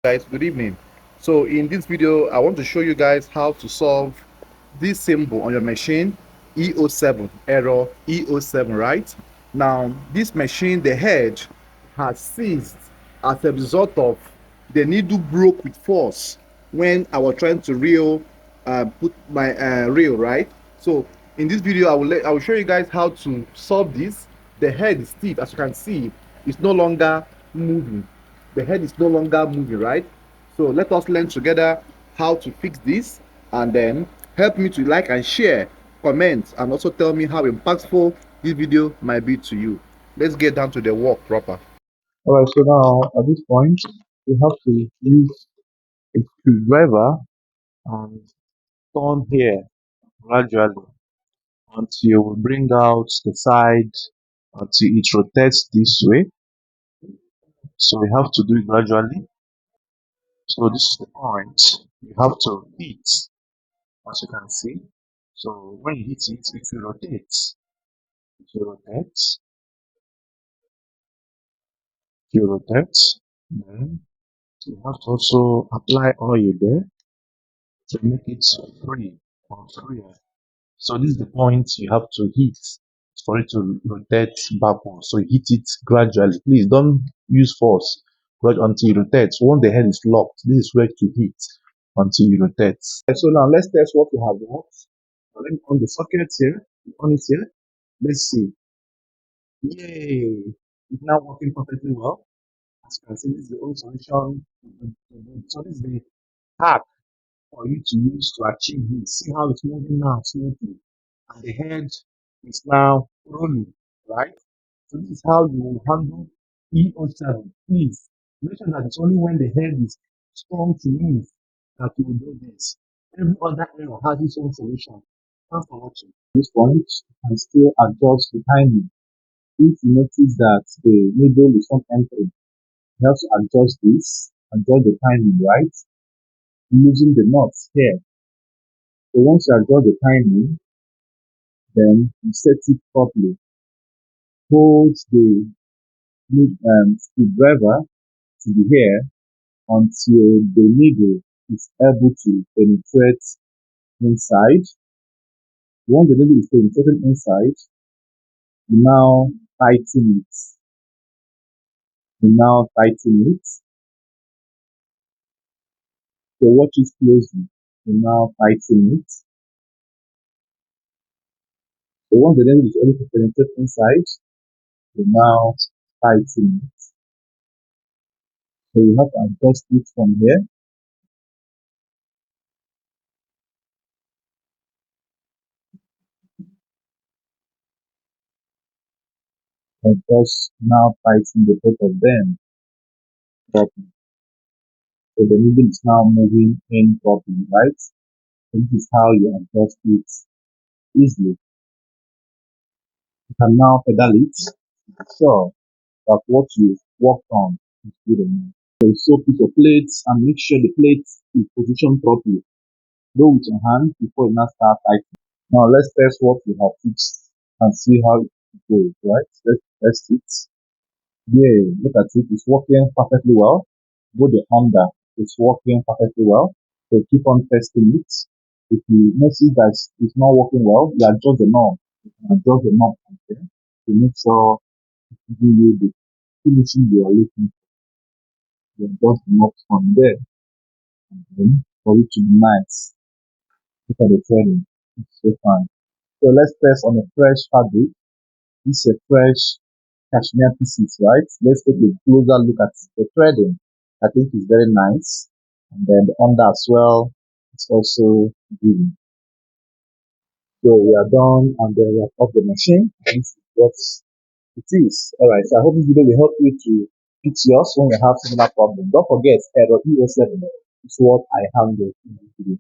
Guys, good evening. So in this video I want to show you guys how to solve this symbol on your machine, E-07, error E-07, right? Now this machine, the head has seized as a result of the needle broke with force when I was trying to put my reel, right? So in this video I will show you guys how to solve this. The head is stiff, as you can see. It's no longer moving. The head is no longer moving, right? So let us learn together how to fix this, and then help me to like and share, comment, and also tell me how impactful this video might be to you. Let's get down to the work proper. Alright, so now at this point, we have to use a screwdriver and turn here gradually until we bring out the side until it rotates this way. So we have to do it gradually. So this is the point. You have to hit, as you can see. So when you hit it, it will rotate. It will rotate. It will rotate. Then you have to also apply oil there to make it free or freer. So this is the point you have to hit for it to rotate backwards. So hit it gradually. Please don't use force until it rotates. Once the head is locked, this is where to hit until it rotates. So now let's test what we have got. Let me on the socket here. On it here. Let's see. Yay! It's now working perfectly well. As you can see, this is the old solution. So this is the hack for you to use to achieve this. See how it's moving now smoothly. And the head is now rolling, right? So this is how you will handle E07. Please make sure that it's only when the head is strong to move that you will do this. Every other error has its own solution. Thanks for watching. At this point, you can still adjust the timing. If you notice that the needle is not entering, you have to adjust this, adjust the timing, right? Using the knots here. So once you adjust the timing, then you set it properly. Hold the screwdriver to the hair until the needle is able to penetrate inside. Once the needle is penetrating inside, you now tighten it. You now tighten it. So watch it closely. You now tighten it. So once the needle is able to penetrate inside, you now tighten it. So you have to adjust it from here. And just now tighten the both of them properly. So the needle is now moving in properly, right? So this is how you adjust it easily. You can now pedal it to be sure that what you worked on is good enough. So soak with your plates and make sure the plate is positioned properly. Go with your hand before you now start tightening. Now let's test what we have fixed and see how it goes, right? Let's test it. Yeah, look at it. It's working perfectly well. Go the under. It's working perfectly well. So keep on testing it. If you notice that it's not working well, you adjust the knob. You can adjust the knob from there to make sure it's giving you the finishing you are looking for. You adjust the knob from there. And then for it to be nice. Look at the threading. It's so fine. So let's test on a fresh fabric. This is a fresh cashmere pieces, right? Let's take a closer look at the threading. I think it's very nice. And then the under as well, it's also good. So we are done and then we are off the machine. This is what it is. Alright, so I hope this video will help you to fix yours when you have similar problem. Don't forget, error E07 is what I handled in this video.